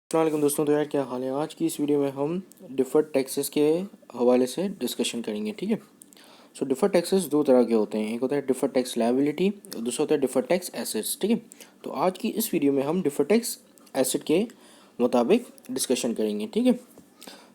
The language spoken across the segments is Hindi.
अस्सलाम दोस्तों। तो यार क्या हाल है। आज की इस वीडियो में हम डिफ़र्ड टैक्सेस के हवाले से डिस्कशन करेंगे, ठीक है। सो डिफ़र्ड टैक्सेस दो तरह के होते हैं, एक होता है डिफ़र्ड टैक्स लायबिलिटी और दूसरा होता है डिफ़र्ड टैक्स एसेट्स, ठीक है। तो आज की इस वीडियो में हम डिफ़र्ड टैक्स एसेट के मुताबिक डिस्कशन करेंगे, ठीक है।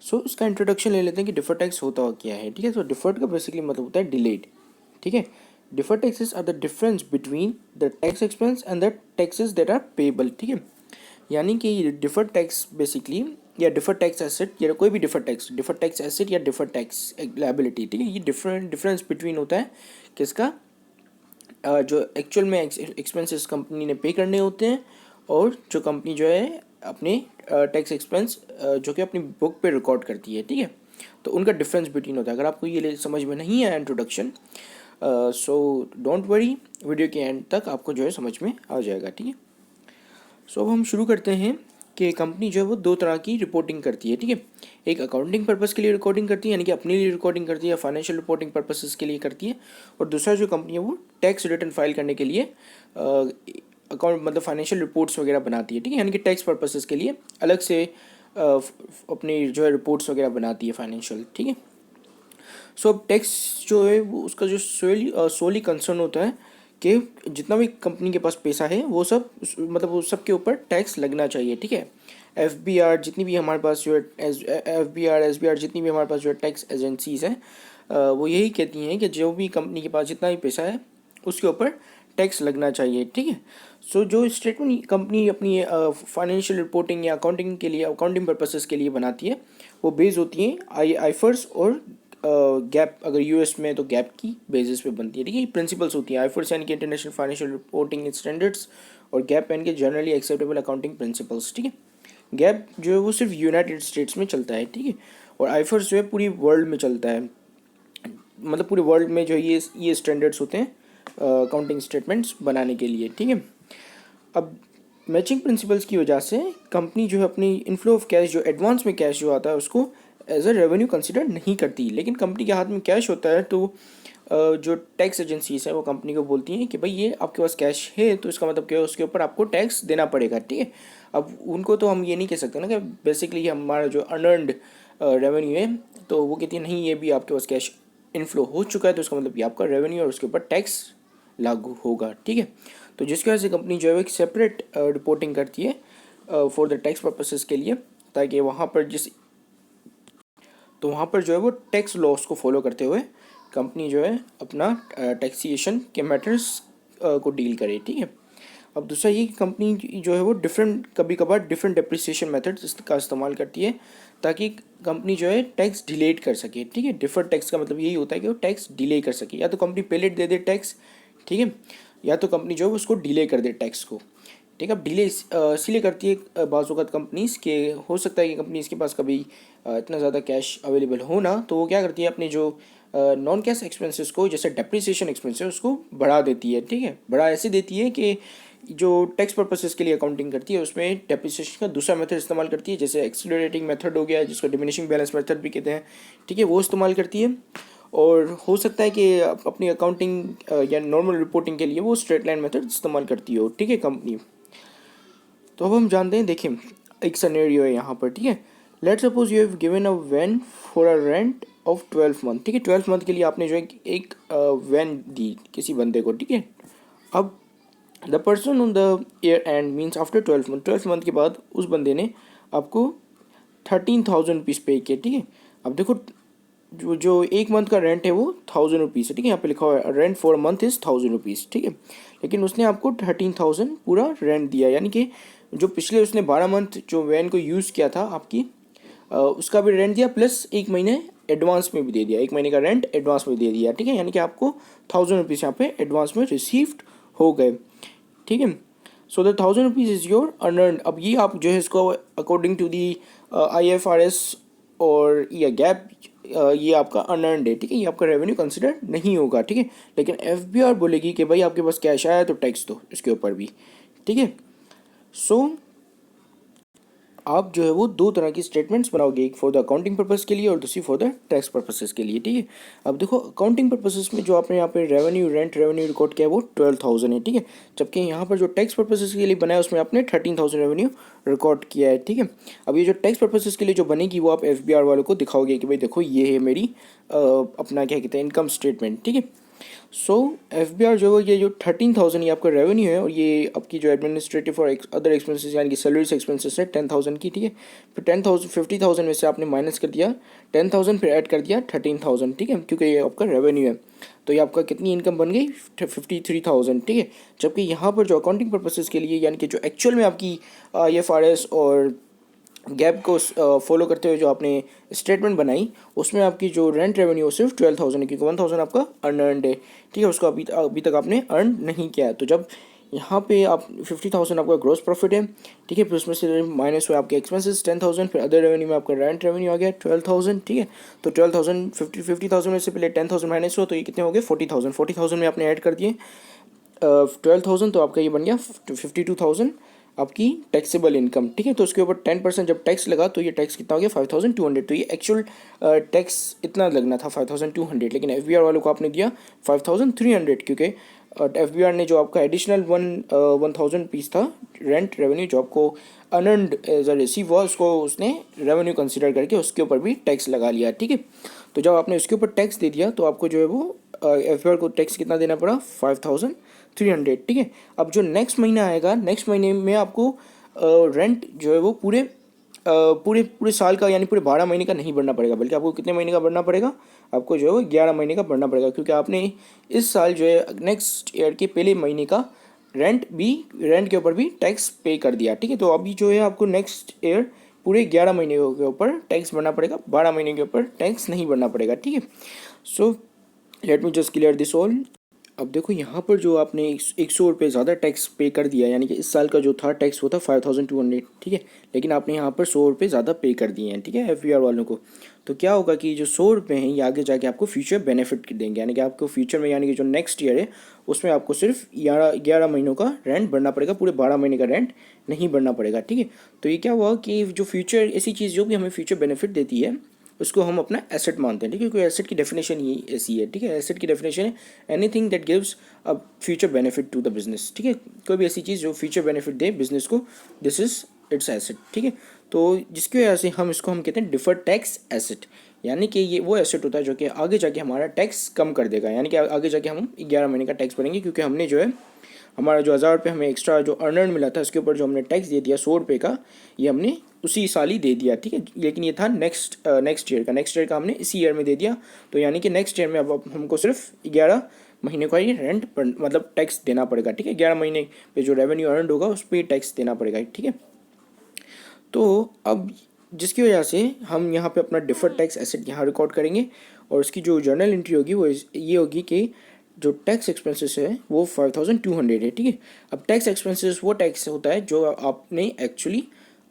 सो इसका इंट्रोडक्शन ले लेते हैं कि डिफ़र्ड टैक्स होता क्या है, ठीक है। तो डिफ़र्ड का बेसिकली मतलब होता है डिलेड, ठीक है। Deferred taxes are the difference between the tax expense and the taxes that are payable, ठीक है। यानी कि डिफर्ड टैक्स बेसिकली या डिफर्ड टैक्स एसेट या कोई भी डिफर्ड टैक्स एसेट या डिफर्ड टैक्स लायबिलिटी, ठीक है। ये डिफरेंस बिटवीन होता है किसका, जो एक्चुअल में एक्सपेंसेस कंपनी ने पे करने होते हैं और जो कंपनी जो है अपने टैक्स एक्सपेंस जो कि अपनी बुक पे रिकॉर्ड करती है, ठीक है। तो उनका डिफरेंस बिटवीन होता है। अगर आपको ये समझ में नहीं आया introduction, so don't worry, video के एंड तक आपको जो है समझ में आ जाएगा, ठीक है। सो अब हम शुरू करते हैं कि कंपनी जो है वो दो तरह की रिपोर्टिंग करती है, ठीक है। एक अकाउंटिंग पर्पस के लिए रिकॉर्डिंग करती है, यानी कि अपने लिए रिकॉर्डिंग करती है, फाइनेंशियल रिपोर्टिंग पर्पसेस के लिए करती है। और दूसरा जो कंपनी है वो टैक्स रिटर्न फाइल करने के लिए अकाउंट मतलब फाइनेंशियल रिपोर्ट्स वगैरह बनाती है, ठीक है। यानी कि टैक्स पर्पसेस के लिए अलग से अपनी जो है रिपोर्ट्स वगैरह बनाती है फाइनेंशियल, ठीक है। सो अब टैक्स जो है वो उसका जो सोली कंसर्न होता है कि जितना भी कंपनी के पास पैसा है वो सब मतलब वो सब के ऊपर टैक्स लगना चाहिए, ठीक है। एफ बी आर जितनी भी हमारे पास जो है F B R S B R जितनी भी हमारे पास जो है टैक्स एजेंसीज हैं, वो यही कहती हैं कि जो भी कंपनी के पास जितना भी पैसा है उसके ऊपर टैक्स लगना चाहिए, ठीक है। सो जो स्टेटमेंट कंपनी अपनी फाइनेंशियल रिपोर्टिंग या अकाउंटिंग के लिए अकाउंटिंग पर्पसेस के लिए बनाती है वो बेस होती है आईफर्स और गैप। अगर यूएस में तो गैप की बेसिस पे बनती है, ठीक है। ये प्रिंसिपल्स होती हैं आईफर्स यानी कि इंटरनेशनल फाइनेंशियल रिपोर्टिंग स्टैंडर्ड्स और गैप यानी कि जनरली एक्सेप्टेबल अकाउंटिंग प्रिंसिपल्स, ठीक है। गैप जो है वो सिर्फ यूनाइटेड स्टेट्स में चलता है, ठीक है। और आईफर्स जो है पूरी वर्ल्ड में चलता है, मतलब पूरे वर्ल्ड में जो ये स्टैंडर्ड्स होते हैं अकाउंटिंग स्टेटमेंट्स बनाने के लिए, ठीक है। अब मैचिंग प्रिंसिपल्स की वजह से कंपनी जो है अपनी इनफ्लो ऑफ कैश जो एडवांस में कैश जो आता है उसको एज अ रेवेन्यू कंसिडर नहीं करती। लेकिन कंपनी के हाथ में कैश होता है तो जो टैक्स एजेंसीज है वो कंपनी को बोलती हैं कि भाई ये आपके पास कैश है तो इसका मतलब क्या है, उसके ऊपर आपको टैक्स देना पड़ेगा, ठीक है। अब उनको तो हम ये नहीं कह सकते ना कि बेसिकली हमारा जो अनर्नड रेवेन्यू है, तो वो कहती है नहीं ये भी आपके पास कैश इनफ्लो हो चुका है तो इसका मतलब ये आपका रेवेन्यू और उसके ऊपर टैक्स लागू होगा, ठीक है। तो जिसकी वजह से कंपनी जो है एक सेपरेट रिपोर्टिंग करती है फॉर द टैक्स पर्पसेस के लिए, ताकि वहाँ पर वहाँ पर जो है वो टैक्स लॉस को फॉलो करते हुए कंपनी जो है अपना टैक्सीशन के मैटर्स को डील करे, ठीक है। अब दूसरा ये कि कंपनी जो है वो कभी कभार डिफरेंट डेप्रिसिएशन मेथड्स का इस्तेमाल करती है ताकि कंपनी जो है टैक्स डिलेट कर सके, ठीक है। डिफर्ड टैक्स का मतलब यही होता है कि वो टैक्स डिले कर सके, या तो कंपनी पहले दे दे टैक्स, ठीक है, या तो कंपनी जो है उसको डिले कर दे टैक्स को, ठीक है। अब डिले इसीलिए करती है बाज़ वक़्त कंपनीज़ के, हो सकता है कि कंपनीज़ के पास कभी इतना ज़्यादा कैश अवेलेबल हो ना, तो वो क्या करती है अपने जो नॉन कैश एक्सपेंसेस को जैसे डेप्रिसिएशन एक्सपेंस है उसको बढ़ा देती है, ठीक है। बढ़ा ऐसे देती है कि जो टैक्स पर्पसेस के लिए अकाउंटिंग करती है उसमें डेप्रिसिएशन का दूसरा मेथड इस्तेमाल करती है, जैसे एक्सीलरेटिंग मेथड हो गया जिसको डिमिनिशिंग बैलेंस मेथड भी कहते हैं, ठीक है, वो इस्तेमाल करती है। और हो सकता है कि अपनी अकाउंटिंग या नॉर्मल रिपोर्टिंग के लिए वो स्ट्रेट लाइन मेथड इस्तेमाल करती हो, ठीक है, कंपनी। तो अब हम जानते हैं, देखिए एक सिनेरियो है यहाँ पर, ठीक है। Let suppose you have given a van for a rent of 12 month, ठीक है। 12 मंथ के लिए आपने जो है एक वैन दी किसी बंदे को, ठीक है। अब the person on the year and means after 12 month, 12 month के बाद उस बंदे ने आपको 13,000 रुपीज़ पे किए, ठीक है। अब देखो जो एक मंथ का रेंट है वो 1,000 रुपीज़ है, ठीक है। यहाँ पे लिखा हुआ है rent for month is 1,000 rupees, ठीक है। लेकिन उसने आपको 13,000 पूरा रेंट दिया, यानी कि जो पिछले उसने 12 मंथ जो वैन को यूज़ किया था आपकी, उसका भी रेंट दिया प्लस एक महीने एडवांस में भी दे दिया, एक महीने का रेंट एडवांस में दे दिया, ठीक है। यानी कि आपको 1,000 रुपीज़ यहाँ पे एडवांस में रिसीव्ड हो गए, ठीक है। So the 1,000 rupees is your unearned. अब ये आप जो है इसको अकॉर्डिंग टू दी IFRS और या गैप ये आपका अनर्नड है, ठीक है, ये आपका रेवेन्यू कंसिडर नहीं होगा, ठीक है। लेकिन FBR बोलेगी कि भाई आपके पास कैश आया तो टैक्स दो इसके ऊपर भी, ठीक है। सो आप जो है वो दो तरह की स्टेटमेंट्स बनाओगे, एक फॉर द अकाउंटिंग पर्पस के लिए और दूसरी फॉर द टैक्स पर्पसेस के लिए, ठीक है। अब देखो अकाउंटिंग पर्पसेस में जो आपने यहाँ पे रेवेन्यू रिकॉर्ड किया है वो 12,000 है, ठीक है। जबकि यहाँ पर जो टैक्स पर्पसेस के लिए बनाया उसमें आपने 13,000 रेवेन्यू रिकॉर्ड किया है, ठीक है। अब ये जो टैक्स पर्पसेस के लिए जो बनेगी वो आप FBR वालों को दिखाओगे कि भाई देखो ये है मेरी अपना क्या कहते हैं इनकम स्टेटमेंट, ठीक है। सो FBR जो है ये जो 13,000 ये आपका रेवेन्यू है और ये आपकी जो एडमिनिस्ट्रेटिव और अदर एक्सपेंसेस यानी कि सैलरीज एक्सपेंसेस है 10,000 की, ठीक है। फिर 10,000 50,000 में से आपने माइनस कर दिया 10,000, फिर ऐड कर दिया 13,000, ठीक है, क्योंकि ये आपका रेवेन्यू है। तो ये आपका कितनी इनकम बन गई 53,000, ठीक है। जबकि यहाँ पर जो अकाउंटिंग पर्पसेस के लिए यानी कि जो एक्चुअल में आपकी IFRS और गैप को फॉलो करते हुए जो आपने स्टेटमेंट बनाई उसमें आपकी जो रेंट रेवेन्यू सिर्फ 12,000 है, क्योंकि 1,000 आपका अर्नड है, ठीक है। उसको अभी तक आपने अर्न नहीं किया है। तो जब यहाँ पे आप 50,000 आपका ग्रॉस प्रॉफिट है, ठीक है, फिर उसमें से माइनस हुए आपके एक्सपेंसेस 10,000, फिर अदर रेवेन्यू में आपका रेंट रेवेन्यू आ गया 12,000, ठीक है। तो 12,000 50,000 में से पहले 10,000 माइनस हुआ तो ये कितने हो गए 40,000 में आपने ऐड कर दिए 12,000, तो आपका ये बन गया 52,000 आपकी टैक्सेबल इनकम, ठीक है। तो उसके ऊपर 10% जब टैक्स लगा तो ये टैक्स कितना हो गया 5,200। तो ये एक्चुअल टैक्स इतना लगना था 5,200, लेकिन FBR वालों को आपने दिया 5,300, क्योंकि FBR ने जो आपका एडिशनल 1,000 पीस था रेंट रेवेन्यू जो आपको अनर्नड एज अ रिसीव हुआ उसको उसने रेवेन्यू कंसिडर करके उसके ऊपर भी टैक्स लगा लिया, ठीक है। तो जब आपने उसके ऊपर टैक्स दे दिया तो आपको जो है वो FBR को टैक्स कितना देना पड़ा 5,300, ठीक है। अब जो नेक्स्ट महीना आएगा नेक्स्ट महीने में आपको रेंट जो है वो पूरे साल का यानी पूरे 12 महीने का नहीं भरना पड़ेगा, बल्कि आपको कितने महीने का भरना पड़ेगा, आपको जो है वो 11 महीने का भरना पड़ेगा, क्योंकि आपने इस साल जो है नेक्स्ट ईयर के पहले महीने का रेंट के ऊपर भी टैक्स पे कर दिया, ठीक है। तो अभी जो है आपको नेक्स्ट ईयर पूरे 11 महीने के ऊपर टैक्स भरना पड़ेगा, 12 महीने के ऊपर टैक्स नहीं भरना पड़ेगा, ठीक है। So let me just clear this all. अब देखो यहाँ पर जो आपने 100 रुपये ज़्यादा टैक्स पे कर दिया, यानी कि इस साल का जो था टैक्स वो था 5,200, ठीक है, लेकिन आपने यहाँ पर 100 रुपये ज़्यादा पे कर दिए हैं, ठीक है, FBR वालों को। तो क्या होगा कि जो 100 रुपये हैं ये आगे जाके आपको फ्यूचर बेनिफिट देंगे, यानी कि आपको फ्यूचर में यानी कि जो नेक्स्ट ईयर है उसमें आपको सिर्फ 11 महीनों का रेंट भरना पड़ेगा, पूरे 12 महीने का रेंट नहीं भरना पड़ेगा, ठीक है। तो ये क्या हुआ कि जो फ्यूचर ऐसी चीज़ जो भी हमें फ्यूचर बेनिफिट देती है उसको हम अपना एसेट मानते हैं, ठीक है, क्योंकि एसेट की डेफिनेशन ही ऐसी है, ठीक है। एसेट की डेफिनेशन है anything that gives a future benefit to the business, ठीक है। कोई भी ऐसी चीज़ जो फ्यूचर बेनिफिट दे बिजनेस को, दिस इज इट्स एसेट, ठीक है। तो जिसकी वजह से हम इसको हम कहते हैं डिफर्ड टैक्स एसेट, यानी कि ये वो एसेट होता है जो कि आगे जाके हमारा टैक्स कम कर देगा, यानी कि आगे जाके हम 11 महीने का टैक्स भरेंगे, क्योंकि हमने जो है हमारा जो 1,000 रुपये हमें एक्स्ट्रा जो अर्नर मिला था उसके ऊपर जो हमने टैक्स दे दिया 100 रुपये का, ये हमने उसी साल ही दे दिया, ठीक है। लेकिन ये था नेक्स्ट ईयर का हमने इसी ईयर में दे दिया, तो यानी कि नेक्स्ट ईयर में अब हमको सिर्फ 11 महीने का ही रेंट मतलब टैक्स देना पड़ेगा, ठीक है। 11 महीने पे जो रेवेन्यू अर्न होगा उस पर टैक्स देना पड़ेगा, ठीक है। तो अब जिसकी वजह से हम यहाँ पे अपना डिफर्ड टैक्स एसेट यहाँ रिकॉर्ड करेंगे और उसकी जो जर्नल एंट्री होगी वो ये होगी कि जो टैक्स एक्सपेंसेस है वो 5,200 है, ठीक है। अब टैक्स एक्सपेंसेस वो टैक्स होता है जो आपने एक्चुअली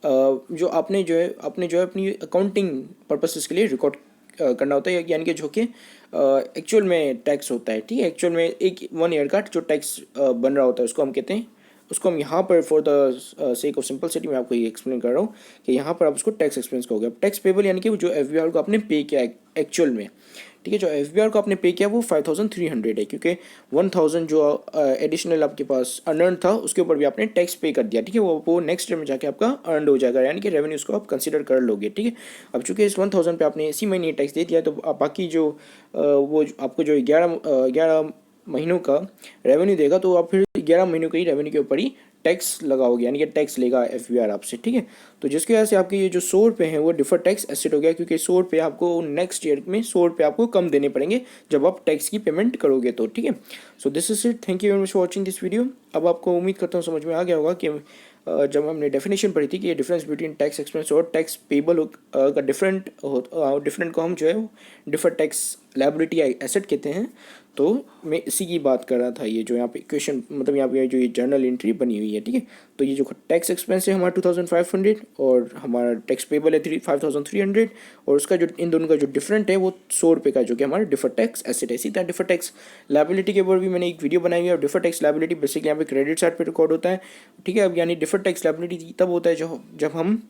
जो आपने जो है अपनी अकाउंटिंग पर्पसेस के लिए रिकॉर्ड करना होता है, यानी कि जो कि एक्चुअल में टैक्स होता है, ठीक है। एक्चुअल में 1 ईयर का जो टैक्स बन रहा होता है उसको हम कहते हैं, उसको हम यहाँ पर for the sake of simplicity मैं आपको ये एक्सप्लेन कर रहा हूँ कि यहाँ पर आप उसको टैक्स एक्सपेंस कहोगे। अब टैक्स पेबल यानी कि जो FBR को आपने पे किया एक्चुअल में, ठीक है, जो FBR को आपने पे किया वो 5,300 है, क्योंकि 1,000 जो एडिशनल आपके पास अर्न था उसके ऊपर भी आपने टैक्स पे कर दिया, ठीक है। वो नेक्स्ट ईयर में जाके आपका अर्न हो जाएगा, यानी कि रेवेन्यू उसको आप कंसिडर कर लोगे, ठीक है। अब चूंकि इस 1,000 पे आपने इसी महीने टैक्स दे दिया तो बाकी जो वो आपको जो 11 महीनों का रेवेन्यू देगा तो आप फिर 11 महीनों के ही रेवेन्यू के ऊपर ही टैक्स लगाओगे, यानी कि टैक्स लेगा FBR आपसे, ठीक है। तो जिसकी वजह से आपके ये जो 100 रुपये हैं वो डिफर टैक्स एसेट हो गया, क्योंकि 100 रुपये आपको नेक्स्ट ईयर में 100 रुपये आपको कम देने पड़ेंगे जब आप टैक्स की पेमेंट करोगे तो, ठीक है। So this is it, thank you very much for watching this video. अब आपको उम्मीद करता हूँ समझ में आ गया होगा कि जब हमने डेफिनेशन पढ़ी थी कि ये डिफरेंस बिटवीन टैक्स एक्सपेंस और टैक्स पेबल का डिफरेंट को हम जो है डिफर टैक्स लायबिलिटी एसेट कहते हैं। तो मैं इसी की बात कर रहा था, ये जो यहाँ पे इक्वेशन मतलब यहाँ पे जो ये जर्नल एंट्री बनी हुई है, ठीक है। तो ये जो टैक्स एक्सपेंस है हमारा 2,500 और हमारा टैक्स पेबल है 5,300 और उसका जो इन दोनों का जो डिफरेंट है वो 100 रुपये का जो कि हमारा डिफर टैक्स एसेट है। इसी तरह डिफर टैक्स लायबिलिटी के ऊपर भी मैंने एक वीडियो बनाई है और डिफर टैक्स लायबिलिटी बेसिकली यहाँ पे क्रेडिट साइड पे रिकॉर्ड होता है, ठीक है। अब यानी डिफर टैक्स लायबिलिटी तब होता है जब हम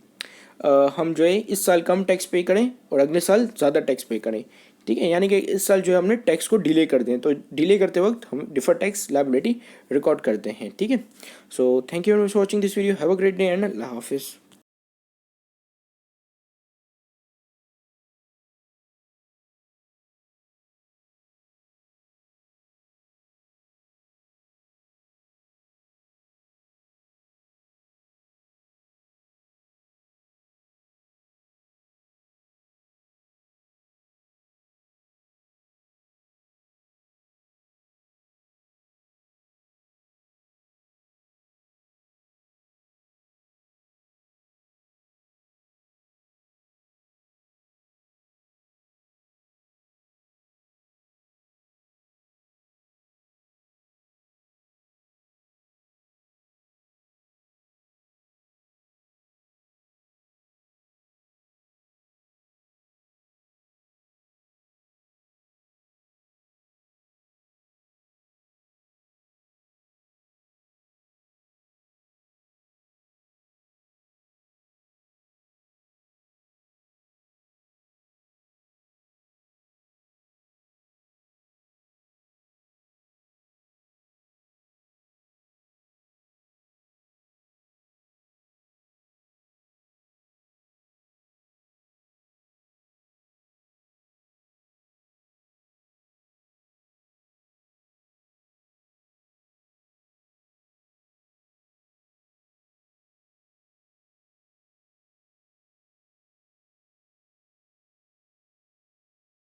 हम जो है इस साल कम टैक्स पे करें और अगले साल ज़्यादा टैक्स पे करें, ठीक है। यानी कि इस साल जो है हमने टैक्स को डिले कर दें, तो डिले करते वक्त हम डिफर टैक्स लायबिलिटी रिकॉर्ड करते हैं, ठीक है। So thank you very much for watching this video, have a great day and अल्लाह हाफिज़।